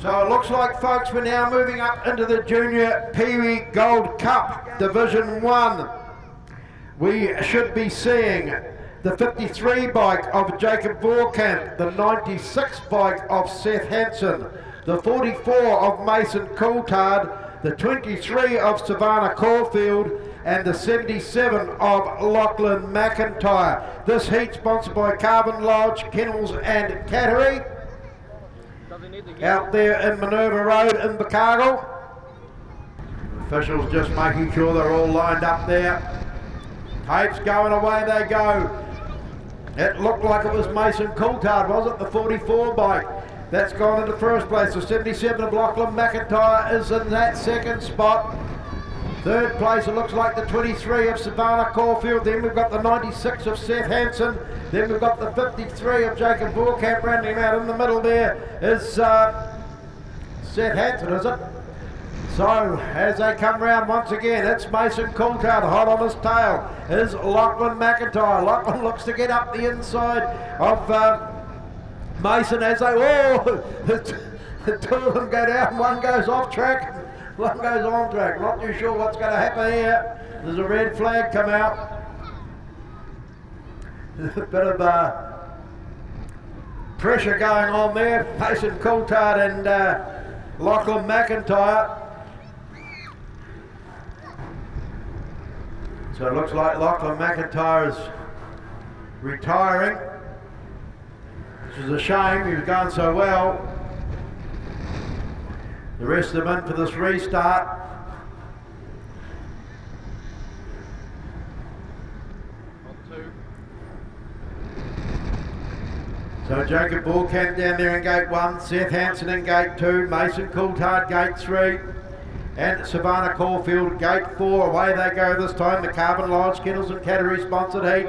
So it looks like, folks, we're now moving up into the Junior Peewee Gold Cup Division 1. We should be seeing the 53 bike of Jacob Vorkamp, the 96 bike of Seth Hansen, the 44 of Mason Coulthard, the 23 of Savannah Caulfield, and the 77 of Lachlan McIntyre. This heat sponsored by Carbon Lodge, Kennels and Cattery. Out there in Minerva Road in Invercargill. Officials just making sure they're all lined up there. Tapes going, away they go. It looked like it was Mason Coulthard, was it? The 44 bike. That's gone into first place. The 77 of Lachlan McIntyre is in that second spot. Third place, it looks like the 23 of Savannah Caulfield. Then we've got the 96 of Seth Hansen. Then we've got the 53 of Jacob Vorkamp. Rounding out in the middle there is Seth Hansen, is it? So, as they come round once again, it's Mason Coulthard, hot on his tail, is Lachlan McIntyre. Lachlan looks to get up the inside of Mason as they, the two of them go down, one goes off track, one goes on track. Not too sure what's going to happen here. There's a red flag come out. There's a bit of pressure going on there. Mason Coulthard and Lachlan McIntyre. So it looks like Lachlan McIntyre is retiring, which is a shame. He was going so well. The rest of them in for this restart. So Jacob Vorkamp down there in gate 1, Seth Hansen in gate 2, Mason Coulthard gate 3, and Savannah Caulfield gate 4. Away they go this time, the Carbon Lodge, Kennels and Cattery sponsored heat.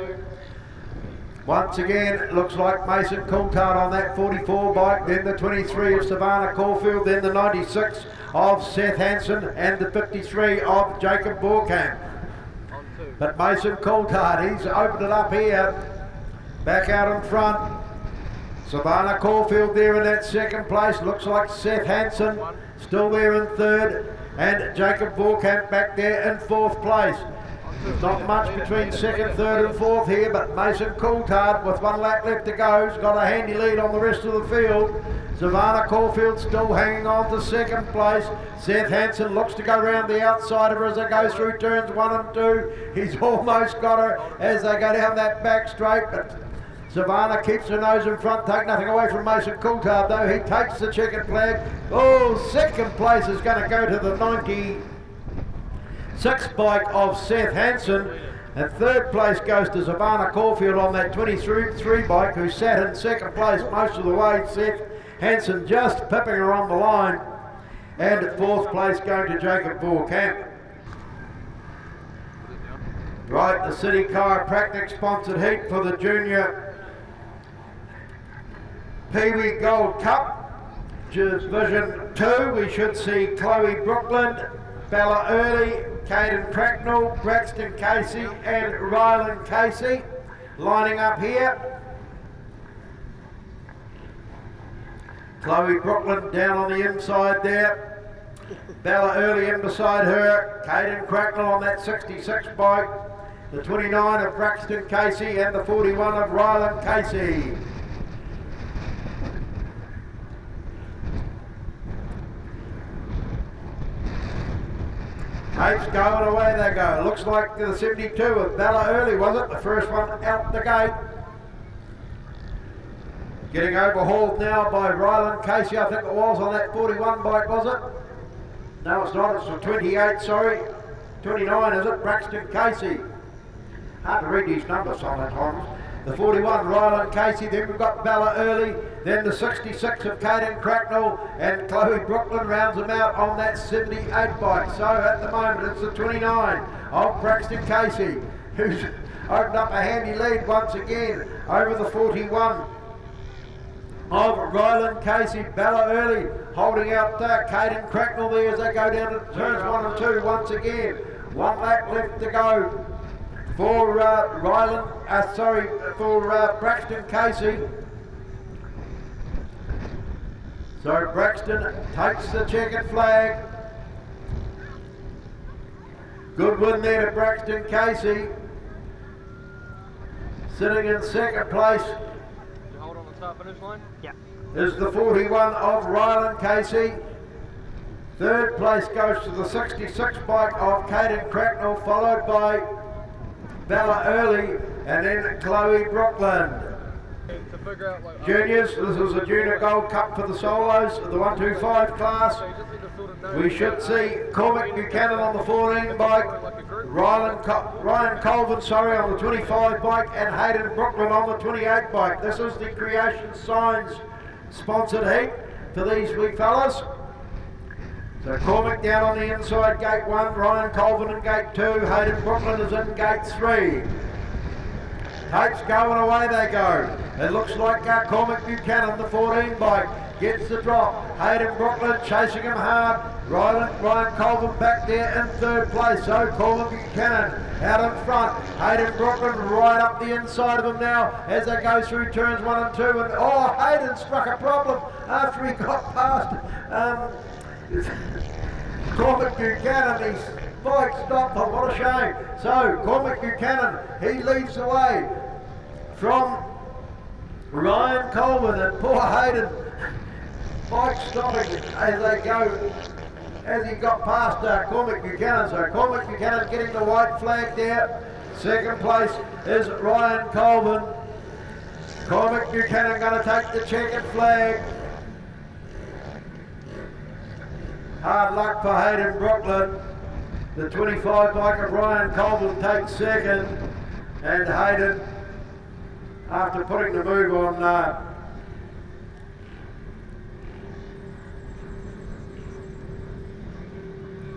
Once again, it looks like Mason Coulthard on that 44 bike, then the 23 of Savannah Caulfield, then the 96 of Seth Hansen, and the 53 of Jacob Vorkamp. But Mason Coulthard, he's opened it up here, back out in front. Savannah Caulfield there in that second place. Looks like Seth Hansen still there in third, and Jacob Vorkamp back there in fourth place. There's not much between second, third and fourth here, but Mason Coulthard with 1 lap left to go has got a handy lead on the rest of the field. Savannah Caulfield still hanging on to second place. Seth Hansen looks to go round the outside of her as they go through turns 1 and 2. He's almost got her as they go down that back straight, but Savannah keeps her nose in front, take nothing away from Mason Coulthard though. He takes the checkered flag. Oh, second place is going to go to the 96 bike of Seth Hansen, and third place goes to Savannah Caulfield on that 23 bike, who sat in second place most of the way. Seth Hansen just pipping her on the line, and fourth place going to Jacob Vorkamp. Right, the City Chiropractic sponsored heat for the Junior Peewee Gold Cup, Division 2. We should see Chloe Brookland, Bella Early, Caden Cracknell, Braxton Casey and Rylan Casey lining up here. Chloe Brookland down on the inside there. Bella Early in beside her. Caden Cracknell on that 66 bike. The 29 of Braxton Casey and the 41 of Rylan Casey. Tapes going, away they go. Looks like the 72 of Bella Early, was it? The first one out the gate. Getting overhauled now by Rylan Casey, I think it was, on that 41 bike, was it? No, it's not. It's the 28, sorry. 29, is it? Braxton Casey. Hard to read these numbers sometimes. The 41, Rylan Casey, then we've got Bella Early, then the 66 of Caden Cracknell, and Chloe Brookland rounds them out on that 78 bike. So at the moment it's the 29 of Braxton Casey, who's opened up a handy lead once again over the 41 of Rylan Casey. Bella Early holding out Caden Cracknell there as they go down to turns 1 and 2 once again. 1 lap left to go for Braxton Casey. So Braxton takes the checkered flag. Good win there to Braxton Casey. Sitting in second place. You hold on the top finish line? Yeah. Is the 41 of Ryland Casey. Third place goes to the 66 bike of Caden Cracknell, followed by Bella Early and then Chloe Brookland. To figure out, like, Juniors, this is a Junior Gold Cup for the solos, the 125 class. so you just need to sort of know We should see Cormac Buchanan on the 14 bike, like a group. Ryan Colvin, on the 25 bike, and Hayden Brooklyn on the 28 bike. This is the Creation Signs sponsored heat for these wee fellas. So Cormac down on the inside, gate 1, Ryan Colvin in gate 2, Hayden Brooklyn is in gate 3. Tapes going away they go. It looks like Cormac Buchanan, the 14 bike, gets the drop. Hayden Brooklyn chasing him hard. Ryan Colvin back there in third place. So Cormac Buchanan out in front. Hayden Brooklyn right up the inside of him now as they go through turns 1 and 2. And oh, Hayden struck a problem after he got past Cormac Buchanan. His bike stopped. Oh, what a shame. So Cormac Buchanan, he leads the way from Ryan Colvin, and poor Hayden bike stopping as they go, as he got past Cormac Buchanan. So Cormac Buchanan getting the white flag there. Second place is Ryan Colvin. Cormac Buchanan going to take the checkered flag. Hard luck for Hayden Brooklyn. The 25 bike of Ryan Colvin takes second, and Hayden, after putting the move on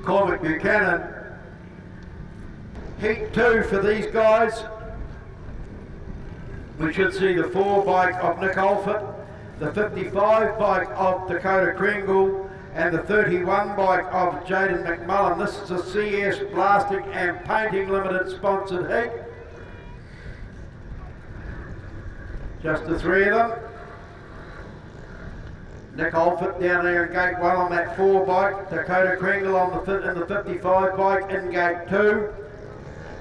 Cormac Buchanan. Heat 2 for these guys. We should see the 4 bike of Nick Alford, the 55 bike of Dakota Kringle, and the 31 bike of Jaden McMullen. This is a CS Blasting and Painting Limited sponsored heat. Just the 3 of them. Nick Alford down there in gate 1 on that 4 bike. Dakota Kringle in the 55 bike in gate 2.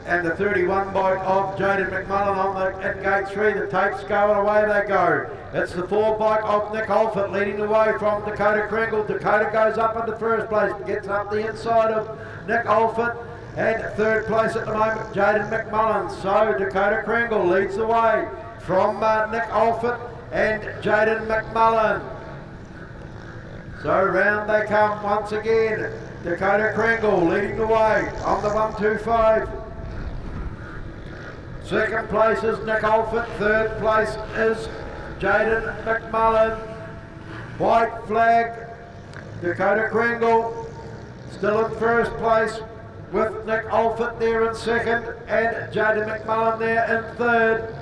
And the 31 bike of Jaden McMullen in gate 3. The tapes going away they go. It's the 4 bike of Nick Alford leading the way from Dakota Kringle. Dakota goes up into first place, gets up the inside of Nick Alford. And third place at the moment, Jaden McMullen. So Dakota Kringle leads the way from Nick Alford and Jaden McMullen. So round they come once again. Dakota Kringle leading the way on the 125. Second place is Nick Alford. Third place is Jaden McMullen. White flag, Dakota Kringle still in first place with Nick Alford there in second and Jaden McMullen there in third.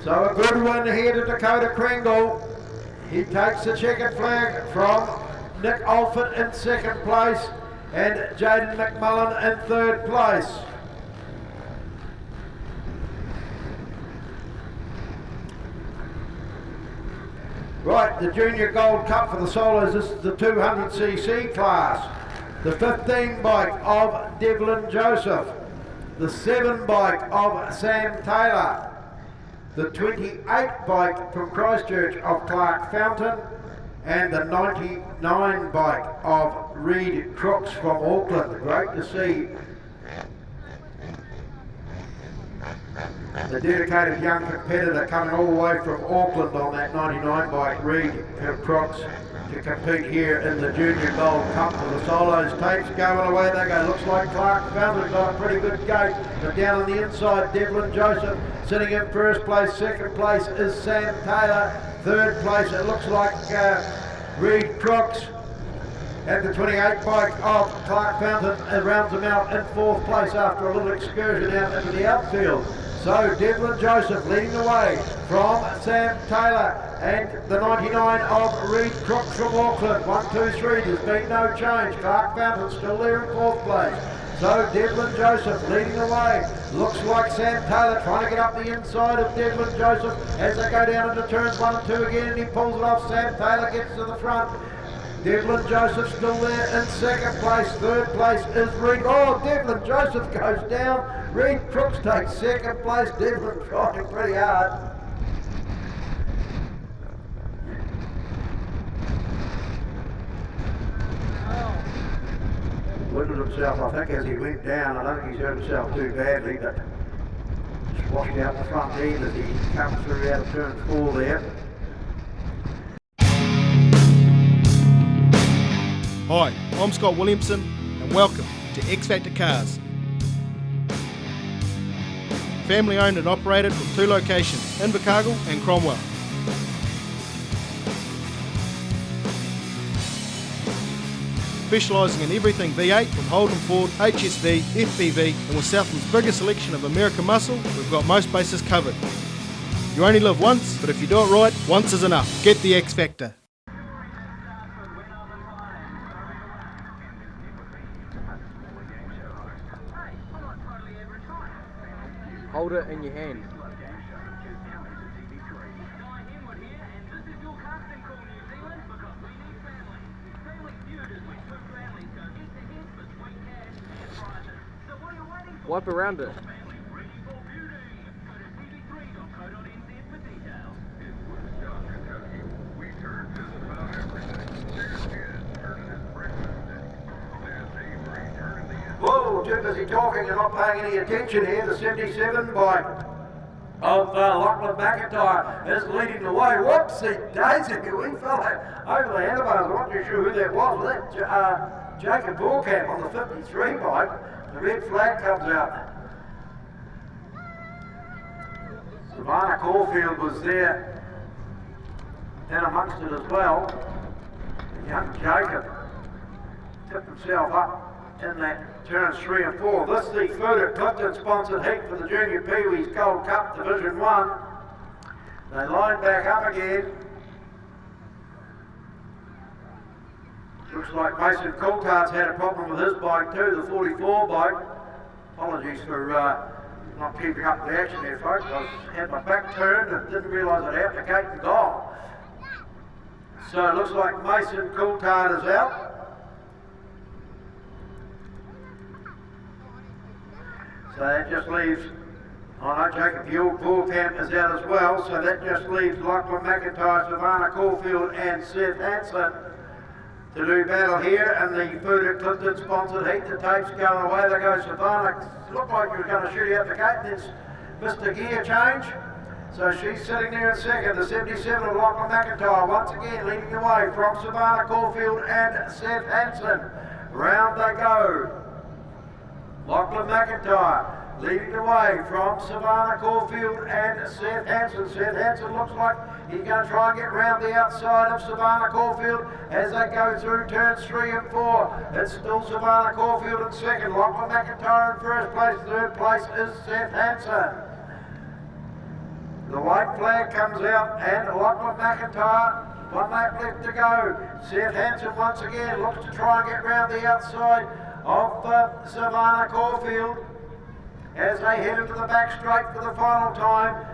So a good win here to Dakota Kringle. He takes the checkered flag from Nick Alford in second place and Jaden McMullen in third place. Right, the Junior Gold Cup for the solos, this is the 200cc class. The 15 bike of Devlin Joseph. The 7 bike of Sam Taylor. The 28 bike from Christchurch of Clark Fountain. And the 99 bike of Reed Crooks from Auckland. Great to see the dedicated young competitor coming all the way from Auckland on that 99 bike, Reed Crooks, to compete here in the Junior Gold Cup for the solos. Tapes going away they go. Looks like Clark Fountain got a pretty good gate, but down on the inside, Devlin Joseph sitting in first place. Second place is Sam Taylor. Third place, it looks like Reed Crooks. And the 28 bike of Clark Fountain rounds them out in fourth place after a little excursion out into the outfield. So Devlin Joseph leading the way from Sam Taylor and the 99 of Reed Crooks from Auckland. 1, 2, 3, there's been no change. Clark Fountain still there in fourth place. So Devlin Joseph leading the way. Looks like Sam Taylor trying to get up the inside of Devlin Joseph as they go down into turns 1 and 2 again, and he pulls it off. Sam Taylor gets to the front. Devlin Joseph still there in second place. Third place is Reed. Oh, Devlin Joseph goes down. Reed Crooks takes second place. Devlin trying pretty hard. Wounded himself, I think, as he went down. I don't think he's hurt himself too badly, but just washed out the front end as he comes through out of turn 4 there. Hi, I'm Scott Williamson and welcome to X Factor Cars. Family owned and operated with 2 locations, Invercargill and Cromwell. Specialising in everything V8 with Holden Ford, HSV, FPV, and with Southland's biggest selection of American muscle, we've got most bases covered. You only live once, but if you do it right, once is enough. Get the X Factor. Hold it in your hand. Wipe around it. Whoa, too busy talking and not paying any attention here. The 77 bike of Lachlan McIntyre is leading the way. Whoopsie daisy, we fell over the handlebars. I'm not too sure who that was. Was that Jacob Borkamp on the 53 bike? The red flag comes out. Savannah Caulfield was there and amongst it as well. Young Jacob tipped himself up in that turns 3 and 4. This is the Furter Clifton sponsored heat for the Junior Peewee's Gold Cup Division 1. They line back up again. Looks like Mason Coulthard's had a problem with his bike too, the 44 bike. Apologies for not keeping up the action there, folks. I had my back turned and didn't realise I'd out the gate and gone. So it looks like Mason Coulthard is out. So that just leaves, Jacob Borkamp is out as well, so that just leaves Lachlan McIntyre, Savannah Caulfield and Seth Hanson to do battle here, and the Furter Clifton sponsored heat. The tape's going away, they go Savannah. Looked like she was going to shoot out the gate, then missed a gear change. So she's sitting there in second, the 77 of Lachlan McIntyre, once again leading the way from Savannah Caulfield and Seth Hanson. Round they go. Lachlan McIntyre leading the way from Savannah Caulfield and Seth Hanson. Seth Hanson looks like he's going to try and get round the outside of Savannah Caulfield as they go through turns 3 and 4. It's still Savannah Caulfield in second, Lachlan McIntyre in first place, third place is Seth Hanson. The white flag comes out and Lachlan McIntyre, 1 lap left to go. Seth Hanson once again looks to try and get round the outside of Savannah Caulfield as they head into the back straight for the final time.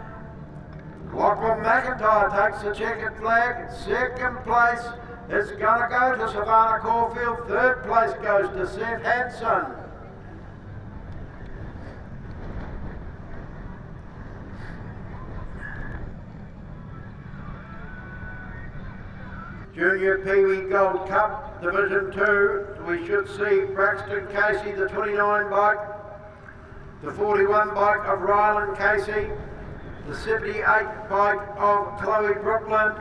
Lachlan McIntyre takes the checkered flag. Second place is going to go to Savannah Caulfield. Third place goes to Seth Hanson. Junior Peewee Gold Cup Division 2, we should see Braxton Casey, the 29 bike, the 41 bike of Ryland Casey, the 78 bike of Chloe Brookland,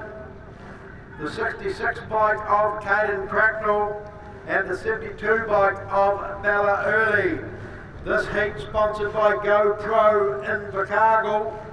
the 66 bike of Caden Cracknell, and the 72 bike of Bella Early. This heat sponsored by GoPro in Invercargill.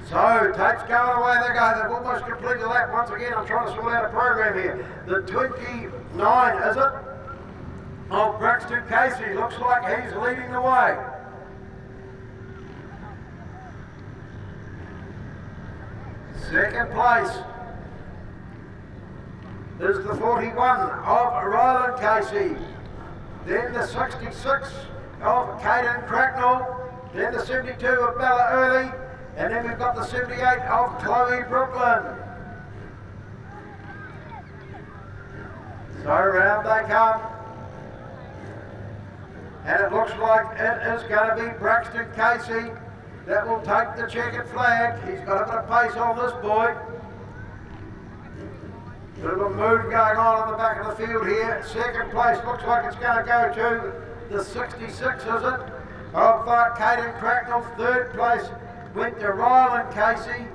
So, Tate's going away, they go. They've almost completed the lap. Once again, I'm trying to sort out a program here. The 29, is it? Of Braxton Casey. Looks like he's leading the way. Second place is the 41 of Ryland Casey. Then the 66 of Caden Cracknell. Then the 72 of Bella Early. And then we've got the 78 of Chloe Brooklyn. So round they come. And it looks like it is going to be Braxton Casey that will take the checkered flag. He's got a bit of pace on this boy. Bit of a move going on in the back of the field here. Second place looks like it's going to go to the 66, is it? Of Caden Cracknell. Third place went to Ryland Casey.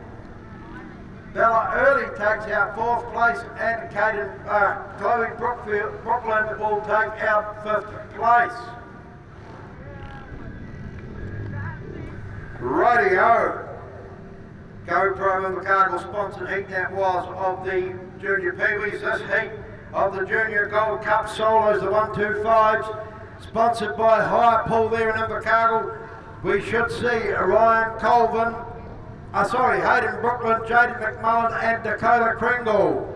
Bella Early takes out fourth place, and Chloe Brooklyn will take out fifth place. Rightio. GoPro and McCargill sponsored heat that was of the Junior Peewees. This heat of the Junior Gold Cup Solos, the 125s, sponsored by Higher Pool there in Invercargill. We should see Ryan Colvin, Hayden Brooklyn, Jaden McMullen and Dakota Kringle.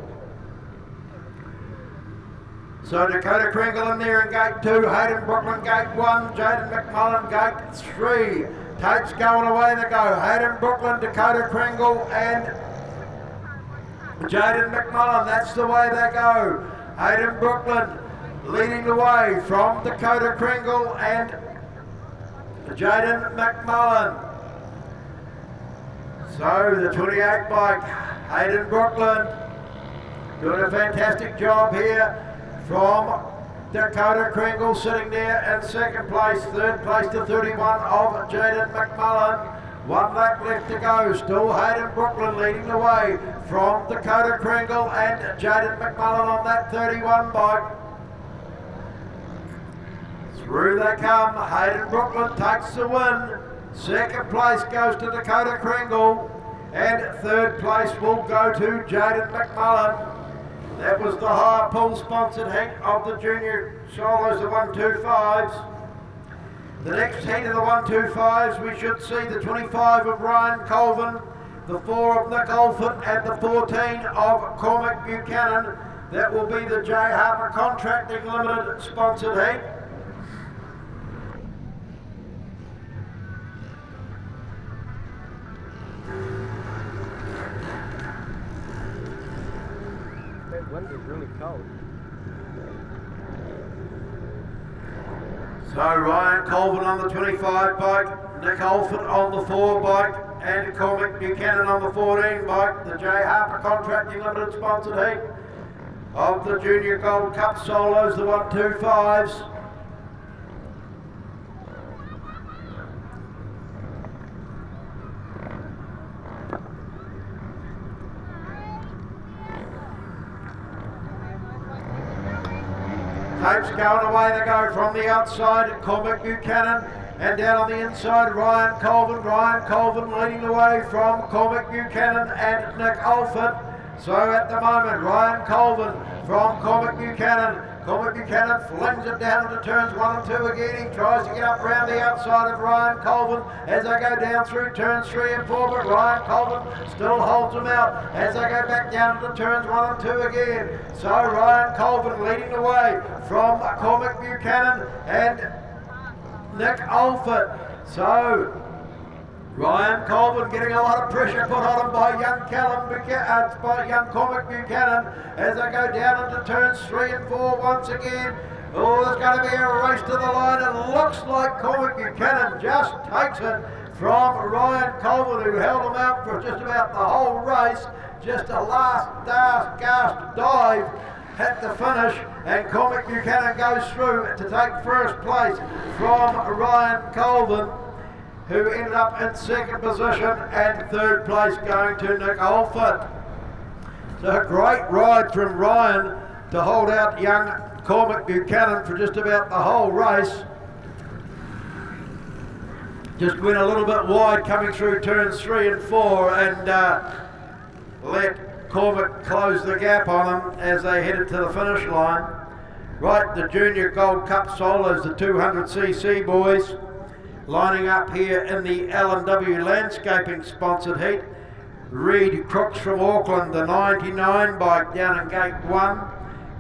So Dakota Kringle in there in gate 2, Hayden Brooklyn gate 1, Jaden McMullen gate 3. Tate's going away they go. Hayden Brooklyn, Dakota Kringle and Jaden McMullen. That's the way they go. Hayden Brooklyn leading the way from Dakota Kringle and Jaden McMullen. So the 28 bike, Hayden Brooklyn, doing a fantastic job here from Dakota Kringle sitting there in second place. Third place to 31 of Jaden McMullen. 1 lap left to go. Still Hayden Brooklyn leading the way from Dakota Kringle and Jaden McMullen on that 31 bike. Through they come. Hayden Brooklyn takes the win. Second place goes to Dakota Kringle. And third place will go to Jaden McMullen. That was the Higher Pool sponsored heat of the Junior Solos, the 125s. The next heat of the 125s, we should see the 25 of Ryan Colvin, the 4 of Nick Alford, and the 14 of Cormac Buchanan. That will be the J. Harper Contracting Limited sponsored heat. That wind is really cold. So Ryan Colvin on the 25 bike, Nick Alford on the 4 bike, and Cormac Buchanan on the 14 bike. The J. Harper Contracting Limited sponsored heat of the Junior Gold Cup Solos, the 125s. Tape's going away, they go from the outside, Cormac Buchanan, and down on the inside, Ryan Colvin. Ryan Colvin leading the way from Cormac Buchanan and Nick Alford. So at the moment, Ryan Colvin from Cormac Buchanan. Cormac Buchanan flings it down into turns 1 and 2 again. He tries to get up around the outside of Ryan Colvin as they go down through turns 3 and 4, but Ryan Colvin still holds them out as they go back down to the turns 1 and 2 again. So Ryan Colvin leading the way from Cormac Buchanan and Nick Alford. So Ryan Colvin getting a lot of pressure put on him by young Cormac Buchanan as they go down into turns 3 and 4 once again. Oh, there's going to be a race to the line. It looks like Cormac Buchanan just takes it from Ryan Colvin, who held him out for just about the whole race. Just a last gasp dive at the finish, and Cormac Buchanan goes through to take first place from Ryan Colvin, who ended up in second position, and third place going to Nick Alford. So a great ride from Ryan to hold out young Cormac Buchanan for just about the whole race. just went a little bit wide coming through turns 3 and 4 and let Cormac close the gap on them as they headed to the finish line. Right, the Junior Gold Cup solos, the 200cc boys, lining up here in the L&W Landscaping sponsored heat. Reed Crooks from Auckland, the 99 bike down in gate 1.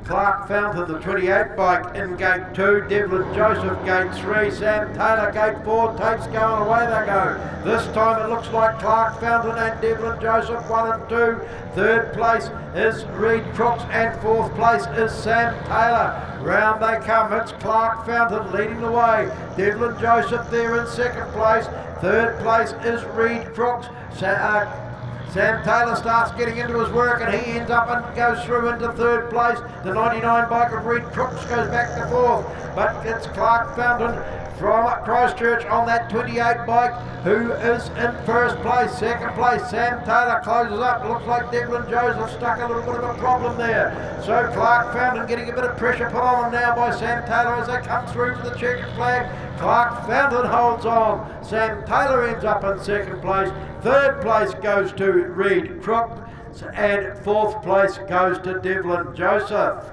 Clark Fountain, the 28 bike in gate 2. Devlin Joseph, gate 3. Sam Taylor, gate 4. Tapes going, away they go. This time it looks like Clark Fountain and Devlin Joseph 1 and 2. Third place is Reed Crooks and fourth place is Sam Taylor. Round they come. It's Clark Fountain leading the way. Devlin Joseph there in second place. Third place is Reed Crooks. Sam Taylor starts getting into his work and he ends up and goes through into third place. The 99 bike of Reed Crooks goes back to fourth, but it's Clark Fountain from Christchurch on that 28 bike who is in first place. Second place, Sam Taylor closes up. Looks like Devlin Joseph stuck a little bit of a problem there. So Clark Fountain getting a bit of pressure put on them now by Sam Taylor as they come through to the checkered flag. Clark Fountain holds on. Sam Taylor ends up in second place. Third place goes to Reed Crooks and fourth place goes to Devlin Joseph.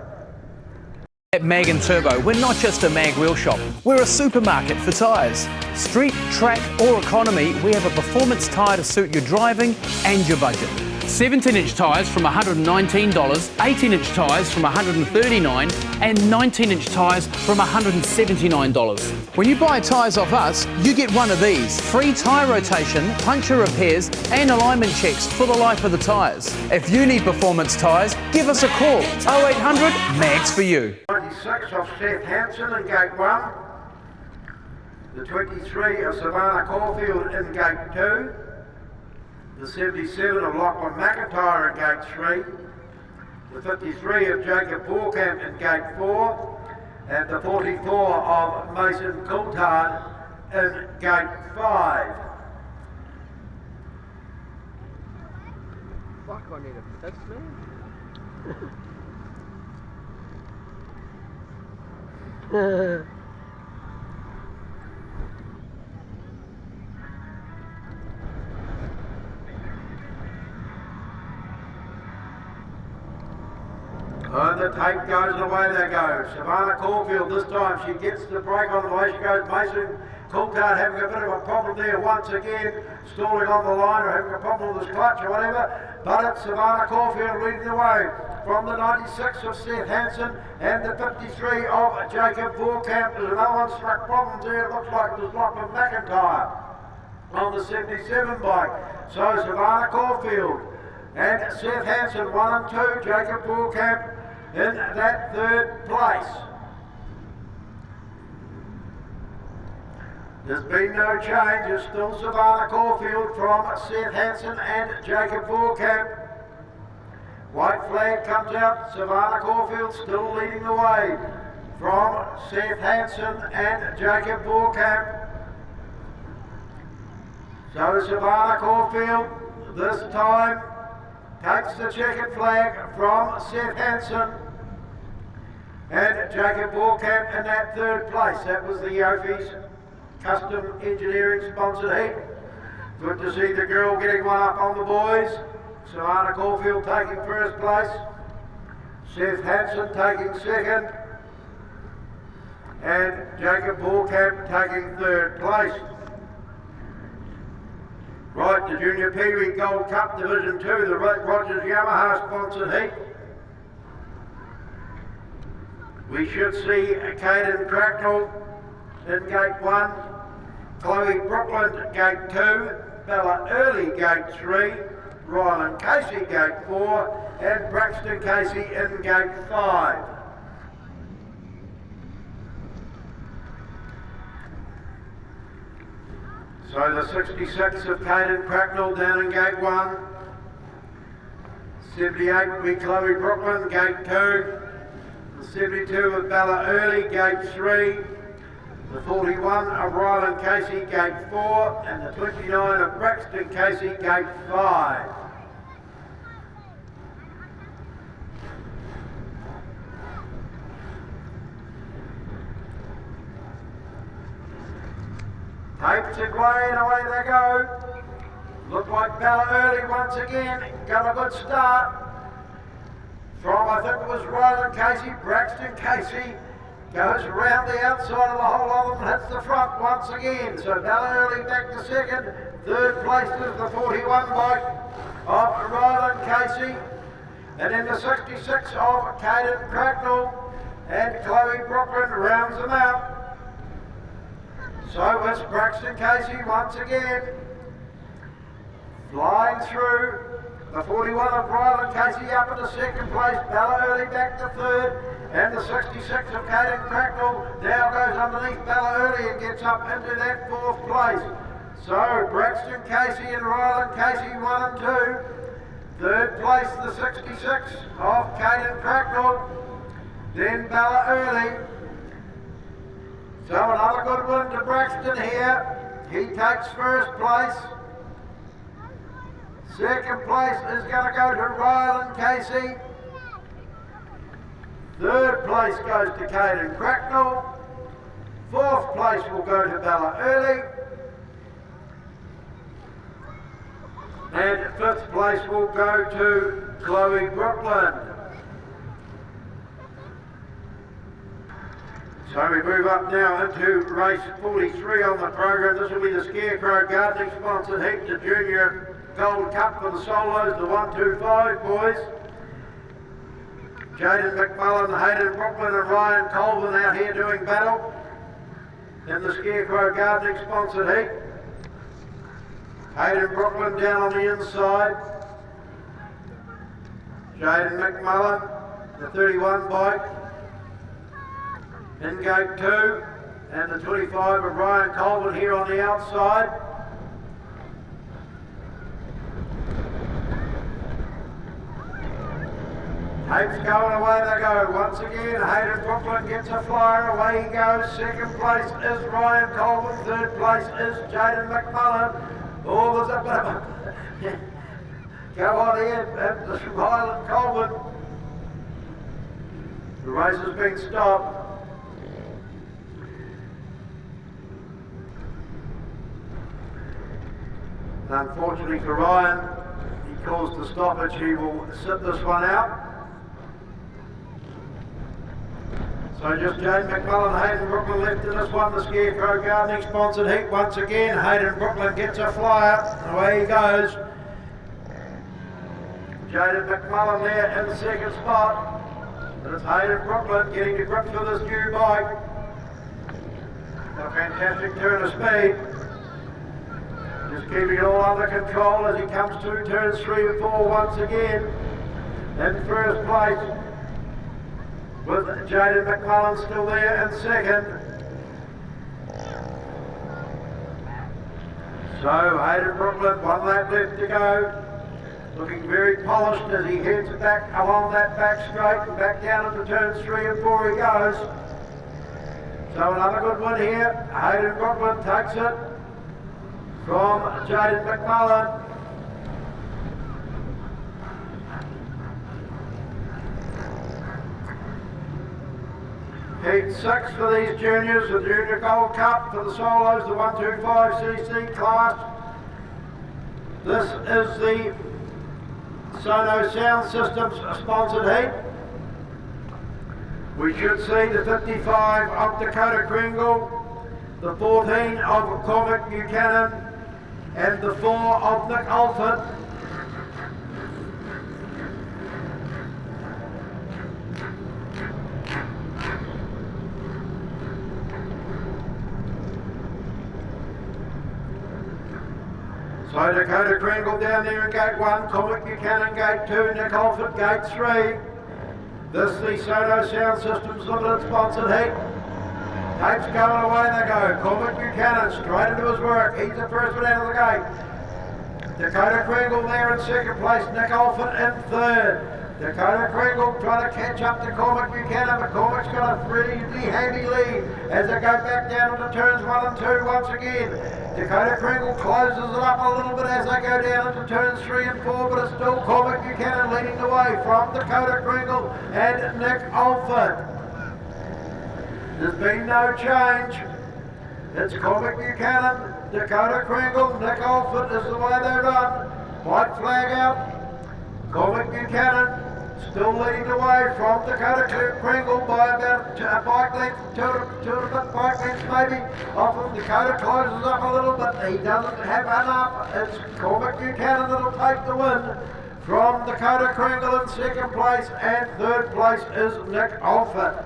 At Mag and Turbo, we're not just a mag wheel shop, we're a supermarket for tyres. Street, track or economy, we have a performance tyre to suit your driving and your budget. 17-inch tyres from $119, 18-inch tyres from $139 and 19-inch tyres from $179. When you buy tyres off us, you get one of these: free tyre rotation, puncture repairs and alignment checks for the life of the tyres. If you need performance tyres, give us a call. 0800 Mags for you. 26 of Seth Hansen in gate 1. The 23 of Savannah Caulfield in gate 2. The 77 of Lachlan McIntyre in gate 3, the 53 of Jacob Borkamp in gate 4, and the 44 of Mason Coulthard in gate 5. Fuck, I need a fix, man. And the tape goes and away they go. Savannah Caulfield this time, she gets the brake on the way she goes. Mason Coulthard having a bit of a problem there once again, stalling on the line or having a problem with his clutch or whatever. But it's Savannah Caulfield leading the way from the 96 of Seth Hansen and the 53 of Jacob Borkamp. There's another one struck problems there. It looks like it was Lachlan McIntyre on the 77 bike. So Savannah Caulfield and Seth Hansen 1 and 2, Jacob Borkamp in that third place. There's been no change. It's still Savannah Caulfield from Seth Hansen and Jacob Borkamp. White flag comes out. Savannah Caulfield still leading the way from Seth Hansen and Jacob Borkamp. So Savannah Caulfield this time takes the checkered flag from Seth Hansen and Jacob Borkamp in that third place. That was the Yofi's Custom Engineering sponsored heat. Good to see the girl getting one up on the boys. Savannah Caulfield taking first place. Seth Hansen taking second. And Jacob Borkamp taking third place. Right, the Junior Peewee Gold Cup Division 2, the Rogers Yamaha sponsored heat. We should see Caden Cracknell in gate 1, Chloe Brooklyn gate 2, Bella Early gate 3, Rylan Casey gate 4, and Braxton Casey in gate 5. So the 66 of Caden Cracknell down in gate 1, 78 will be Chloe Brooklyn, gate 2, the 72 of Bella Early, gate 3, the 41 of Rylan Casey, gate 4, and the 29 of Braxton Casey, gate 5. Takes it away and away they go. Look like Bella Early once again. Got a good start. From, I think it was Ryland Casey, Braxton Casey. Goes around the outside of the whole of them, hits the front once again. So Bella Early back to second. Third place is the 41 bike of Ryland Casey. And in the 66 of Caden Cracknell. And Chloe Brooklyn rounds them out. So it's Braxton Casey once again. Flying through. The 41 of Ryland Casey up into second place. Bella Early back to third. And the 66 of Caden Cracknell now goes underneath Bella Early and gets up into that fourth place. So Braxton Casey and Ryland Casey 1 and 2. Third place the 66 of Caden Cracknell. Then Bella Early. So another good one to Braxton here. He takes first place. Second place is going to go to Ryland Casey. Third place goes to Caden Cracknell. Fourth place will go to Bella Early. And fifth place will go to Chloe Brooklyn. So we move up now into race 43 on the program. This will be the Scarecrow Gardening sponsored heat, the Junior Gold Cup for the solos, the 125 boys. Jaden McMullen, Hayden Brooklyn and Ryan Colvin out here doing battle in the Scarecrow Gardening sponsored heat. Hayden Brooklyn down on the inside. Jaden McMullen, the 31 bike. In gate 2, and the 25 of Ryan Colvin here on the outside. Tapes going, away they go. Once again, Hayden Brooklyn gets a flyer, away he goes. Second place is Ryan Colvin, third place is Jaden McMullen. Oh, there's a bit of a go on here at the Ryan Colvin. The race has been stopped. Unfortunately for Ryan, he caused the stoppage. He will sit this one out. So just Jaden McMullen, Hayden Brooklyn left in this one. The Scarecrow Gardening sponsored heat once again. Hayden Brooklyn gets a flyer. Away he goes. Jaden McMullen there in the second spot. And it's Hayden Brooklyn getting to grips with his new bike. A fantastic turn of speed. Just keeping it all under control as he comes through turns 3 and 4 once again. In first place with Jaden McMullen still there in second. So Hayden Brooklyn, 1 lap left to go. Looking very polished as he heads back along that back straight and back down into turns 3 and 4 he goes. So another good one here. Hayden Brooklyn takes it from Jaden McMullen. Heat 6 for these juniors, the Junior Gold Cup for the solos, the 125cc class. This is the Sono Sound Systems sponsored heat. We should see the 55 of Dakota Kringle, the 14 of Cormac Buchanan, and the 4 of Nick Alford. So Dakota Kringle down there in gate 1, Cormac Buchanan gate 2, Nick Alford gate 3. This is the Sono Sound Systems Limited sponsored heat. Tapes going, away they go. Cormac Buchanan straight into his work. He's the first one out of the gate. Dakota Kringle there in second place. Nick Alford in third. Dakota Kringle trying to catch up to Cormac Buchanan, but Cormac's got a really handy lead as they go back down into turns 1 and 2 once again. Dakota Kringle closes it up a little bit as they go down into turns 3 and 4, but it's still Cormac Buchanan leading the way from Dakota Kringle and Nick Alford. There's been no change. It's Cormac Buchanan Dakota Kringle, Nick Alford is the way they run. White flag out. Cormac Buchanan still leading the way from Dakota Kringle by about a bike length, two and a bit bike lengths maybe. Often Dakota closes up a little, but he doesn't have enough. It's Cormac Buchanan that'll take the win from Dakota Kringle in second place, and third place is Nick Alford.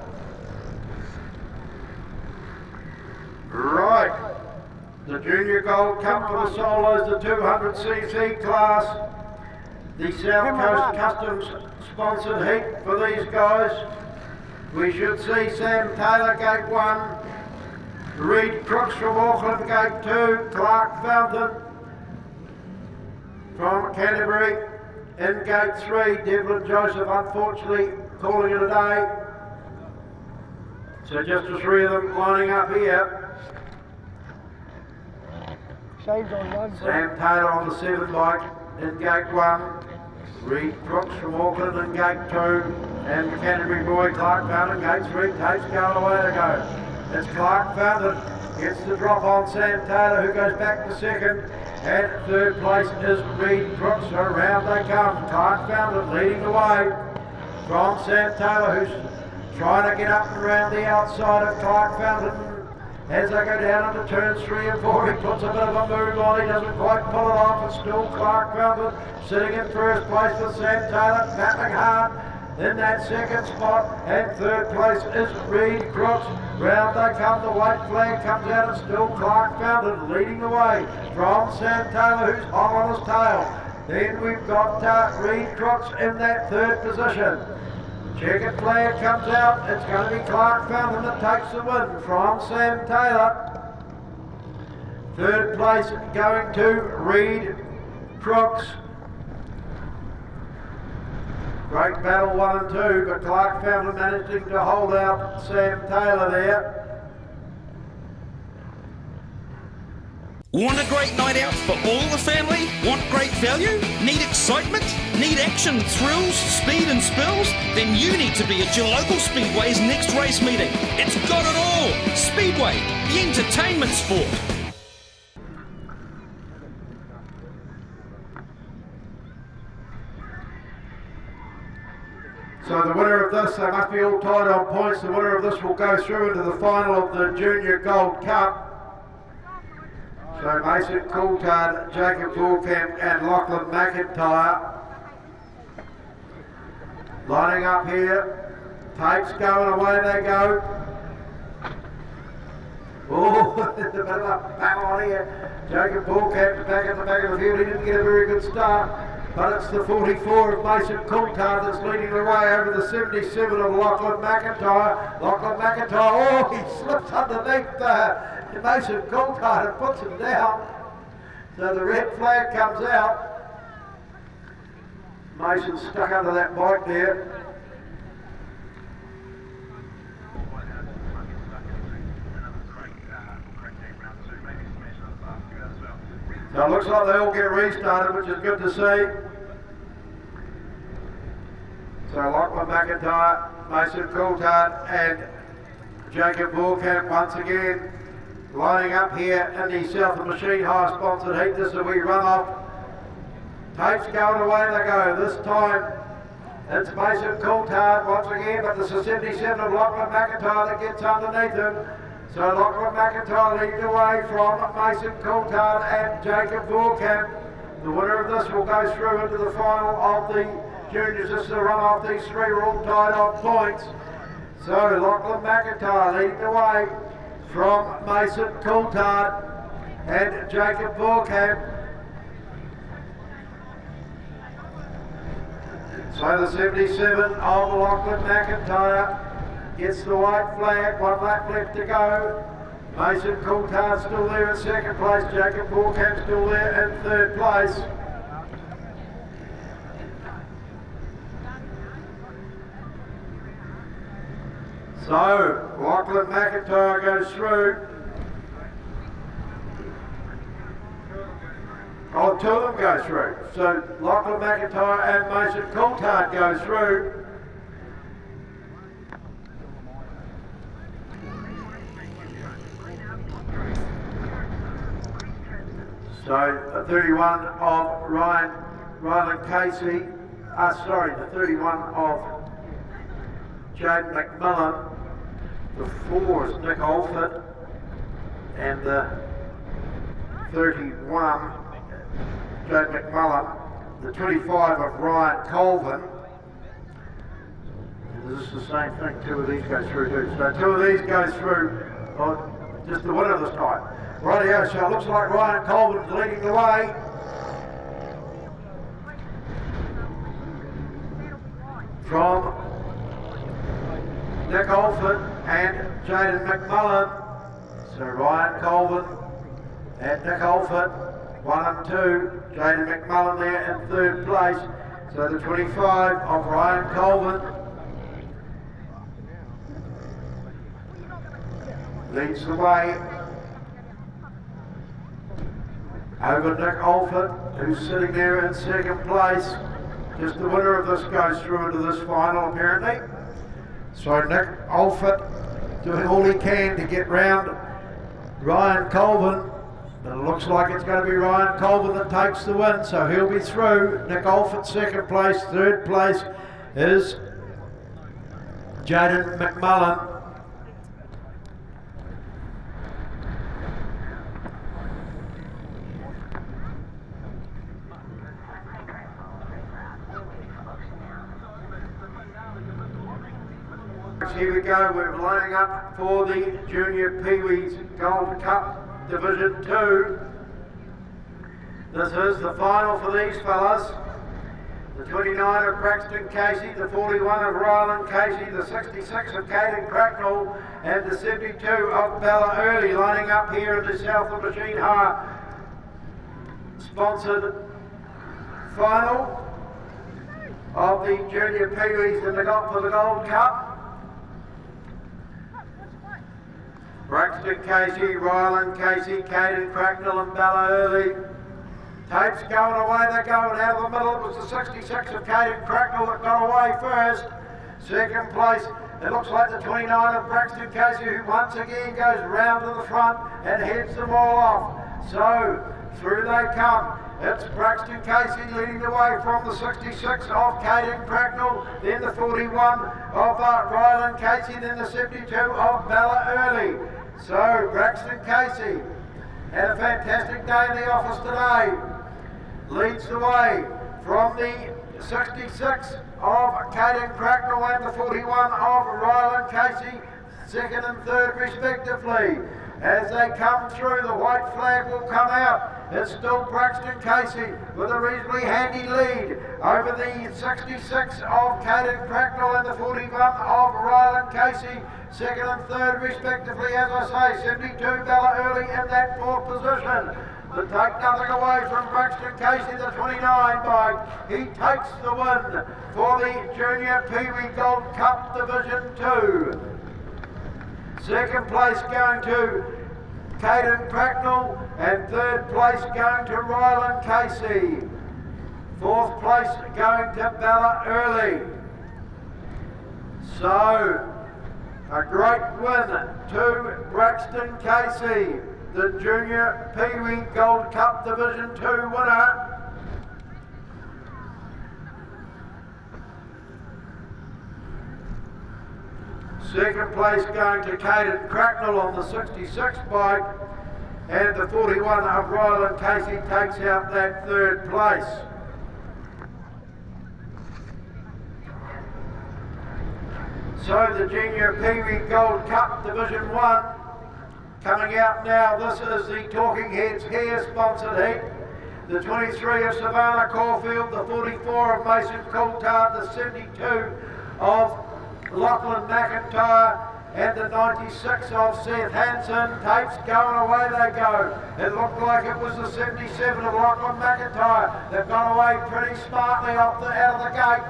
Right, the Junior Gold Cup for the solos, the 200cc class. The South Coast Customs sponsored heat for these guys. We should see Sam Taylor, gate 1, Reed Crooks from Auckland, gate 2, Clark Fountain from Canterbury in gate 3, Devlin Joseph unfortunately calling it a day. So just the 3 of them lining up here. Shane's on one. Sam Taylor on the 7 bike in gate 1. Reed Crooks from Auckland in gate 2, and the Canterbury boy Clark Fountain, gate 3, takes going away to go. It's Clark Fountain, gets the drop on Sam Taylor, who goes back to second, and third place is Reed Crooks. So around they come. Clark Fountain leading the way from Sam Taylor, who's trying to get up and around the outside of Clark Fountain. As they go down into turns 3 and 4, he puts a bit of a move on, he doesn't quite pull it off. It's still Clark Fountain sitting in first place with Sam Taylor, battling hard in that second spot, and third place is Reed Crooks. Round they come, the white flag comes out, and still Clark Fountain leading the way from Sam Taylor, who's hot on his tail. Then we've got Reed Crooks in that third position. Checkered flag comes out, it's going to be Clark Fountain that takes the win from Sam Taylor. Third place going to Reed Crooks. Great battle 1 and 2, but Clark Fountain managing to hold out Sam Taylor there. Want a great night out for all the family? Want great value? Need excitement? Need action, thrills, speed and spills? Then you need to be at your local Speedway's next race meeting. It's got it all! Speedway, the entertainment sport. So the winner of this, they must be all tied on points, the winner of this will go through into the final of the Junior Gold Cup. So Mason Coulthard, Jacob Bullcamp and Lachlan McIntyre lining up here. Tapes going, away they go. Oh, there's a bit of a battle on here. Jacob Bullcamp's back at the back of the field. He didn't get a very good start, but it's the 44 of Mason Coulthard that's leading the way over the 77 of Lachlan McIntyre. Lachlan McIntyre, oh, he slips underneath Mason Coulthard and puts him down. So the red flag comes out. Mason's stuck under that bike there. So it looks like they all get restarted, which is good to see. So Lachlan McIntyre, Mason Coulthard and Jacob Bullcamp once again lining up here in the Southern Machine Hire sponsored heat. This is a wee run off. Tapes going, away they go. This time it's Mason Coulthard once again, but this is 77 of Lachlan McIntyre that gets underneath him. So Lachlan McIntyre leading the way from Mason Coulthard and Jacob Bullcamp. The winner of this will go through into the final of the juniors. This is a run off. These 3 are all tied on points. So Lachlan McIntyre leading the way from Mason Coulthard and Jacob Bullcamp. So the 77 of Lachlan McIntyre gets the white flag, 1 lap left to go. Mason Coulthard still there in second place, Jacob Bullcamp still there in third place. So Lachlan McIntyre goes through. Oh, 2 of them go through. So Lachlan McIntyre and Mason Coulthard go through. So the 31 of Ryland Casey, the 31 of Jaden McMillan, the 4 is Nick Alford, and the 31, Jaden McMillan, the 25 of Ryan Colvin. And this is the same thing, 2 of these go through too. So 2 of these go through, just the winner this time. Rightio, so it looks like Ryan Colvin's leading the way. From Nick Alford and Jaden McMillan. So Ryan Colvin and Nick Alford, 1 and 2. Jaden McMillan there in 3rd place. So the 25 of Ryan Colvin leads the way over Nick Alford, who's sitting there in 2nd place. Just the winner of this goes through into this final apparently. So Nick Alford doing all he can to get round Ryan Colvin, but it looks like it's going to be Ryan Colvin that takes the win, so he'll be through. Nick Alford 2nd place, 3rd place is Jaden McMillan. Here we go, we're lining up for the Junior Peewee's Gold Cup Division 2. This is the final for these fellas. The 29 of Braxton Casey, the 41 of Ryland Casey, the 66 of Caden Cracknell, and the 72 of Bella Early lining up here in the South of Machine Hire sponsored final of the Junior Peewees for the Gold Cup. Braxton Casey, Ryland Casey, Caden Cracknell and Bella Early. Tapes going away, they're going out of the middle. It was the 66 of Caden Cracknell that got away first. 2nd place, it looks like the 29 of Braxton Casey, who once again goes round to the front and heads them all off. So, through they come. It's Braxton Casey leading the way from the 66 of Caden Cracknell, then the 41 of Ryland Casey, then the 72 of Bella Early. So Braxton Casey had a fantastic day in the office today. Leads the way from the 66 of Caden Cracknell and the 41 of Ryland Casey, 2nd and 3rd respectively. As they come through, the white flag will come out. It's still Braxton Casey with a reasonably handy lead over the 66 of Caden Cracknell and the 41 of Ryland Casey, 2nd and 3rd respectively. As I say, 72 Bella Early in that 4th position. To take nothing away from Braxton Casey, the 29 bike. He takes the win for the Junior Peewee Gold Cup Division 2. 2nd place going to Caden Cracknell and 3rd place going to Ryland Casey. 4th place going to Bella Early. So, a great win to Braxton Casey, the Junior Peewee Gold Cup Division 2 winner. Second place going to Caden Cracknell on the 66 bike, and the 41 of Ryland Casey takes out that 3rd place. So the Junior Peewee Gold Cup Division 1 coming out now. This is the Talking Heads Hair sponsored heat. The 23 of Savannah Caulfield, the 44 of Mason Coulthard, the 72 of Lachlan McIntyre, and the 96 of Seth Hansen. Tapes going away they go. It looked like it was the 77 of Lachlan McIntyre that got away pretty smartly out of the gate.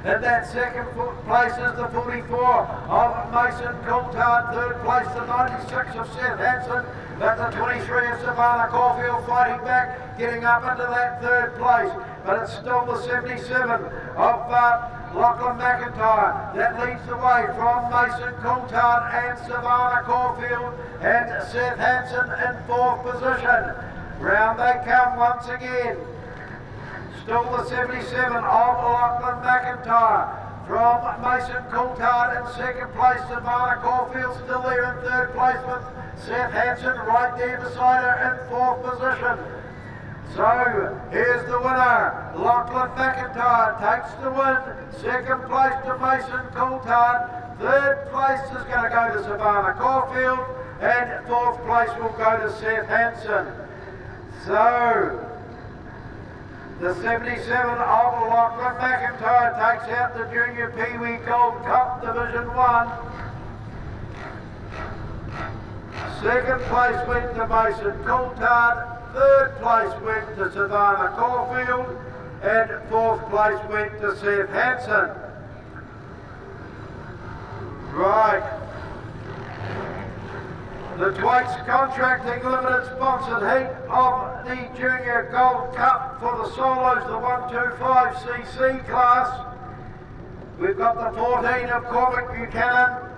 And that second place is the 44 of Mason Coulthard. Third place, the 96 of Seth Hansen. But the 23 of Savannah Caulfield fighting back, getting up into that third place. But it's still the 77 of Lachlan McIntyre that leads the way from Mason Coulthard and Savannah Caulfield and Seth Hansen in fourth position. Round they come once again. Still the 77 of Lachlan McIntyre from Mason Coulthard in second place. Savannah Caulfield still there in third place with Seth Hansen right there beside her in fourth position. So here's the winner. Lachlan McIntyre takes the win. Second place to Mason Coulthard. Third place is going to go to Savannah Caulfield. And fourth place will go to Seth Hansen. So the 77 of Lachlan McIntyre takes out the Junior Peewee Gold Cup Division 1. Second place went to Mason Coulthard. Third place went to Savannah Caulfield, and fourth place went to Seth Hansen. Right. The Twites Contracting Limited sponsored heat of the Junior Gold Cup for the solos, the 125cc class. We've got the 14 of Cormac Buchanan,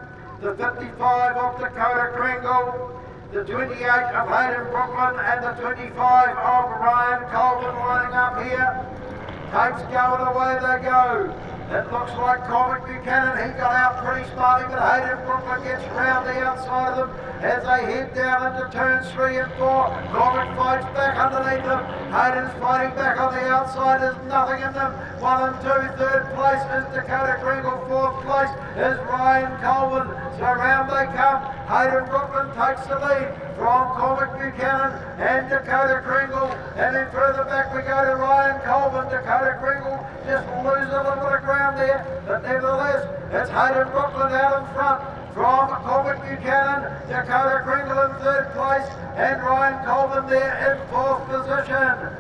the 55 of Dakota Kringle, the 28 of Hayden Brooklyn and the 25 of Ryan Colvin lining up here. Tapes going away they go. It looks like Cormac Buchanan, he got out pretty smartly, but Hayden Brooklyn gets round the outside of them as they head down into turns 3 and 4. Cormac fights back underneath them. Hayden's fighting back on the outside, there's nothing in them. 1 and 2, third place is Dakota Kringle, fourth place is Ryan Colvin. So round they come. Hayden Brooklyn takes the lead from Cormac Buchanan and Dakota Kringle. And then further back we go to Ryan Colvin. Dakota Kringle just loses a little bit of ground there, but nevertheless, it's Hayden Brooklyn out in front from Cormac Buchanan, Dakota Kringle in third place, and Ryan Colvin there in fourth position.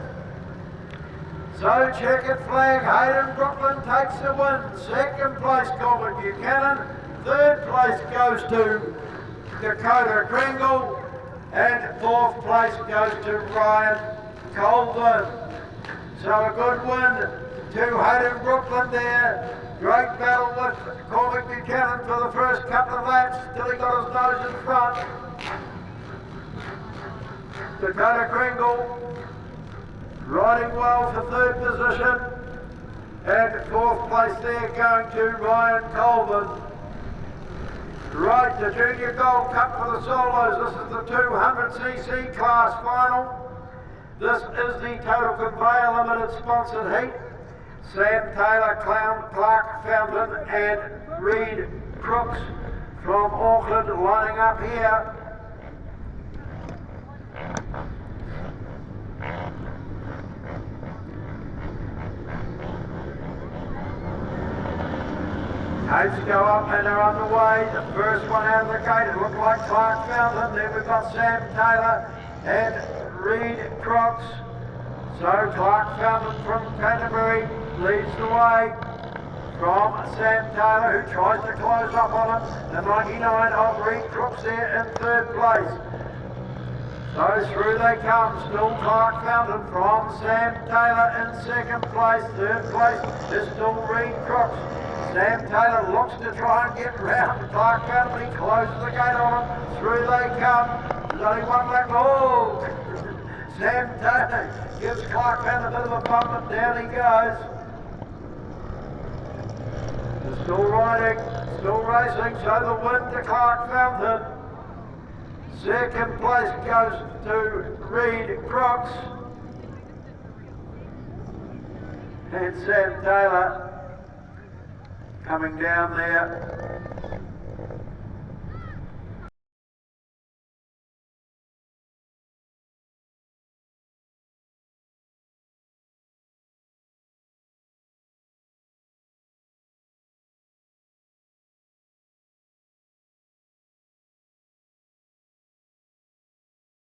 So checkered flag, Hayden Brooklyn takes the win. Second place, Cormac Buchanan. Third place goes to Dakota Kringle, and fourth place goes to Ryan Colvin. So a good win to Hayden Brooklyn there. Great battle with Cormac Buchanan for the first couple of laps. Still he got his nose in front. Dakota Kringle riding well for third position. And fourth place there going to Ryan Colvin. Right, the Junior Gold Cup for the solos. This is the 200cc class final. This is the Total Conveyor Limited sponsored heat. Sam Taylor, Clark Fountain and Reed Crooks from Auckland lining up here. Tapes go up and they're underway. The first one out of the gate, it looked like Clark Fountain. Then we've got Sam Taylor and Reed Crooks. So Clark Fountain from Canterbury leads the way from Sam Taylor, who tries to close up on him. The 99 of Reed Crooks there in third place. So through they come, still Clark Fountain from Sam Taylor in second place. Third place is still Reed Crooks. Sam Taylor looks to try and get round Clark Fountain. He closes the gate on him. Through they come. There's only one lap. Oh! Sam Taylor gives Clark Fountain a bit of a bump and down he goes. They're still riding, still racing, so the win to Clark Fountain. Second place goes to Reed Crooks. And Sam Taylor coming down there.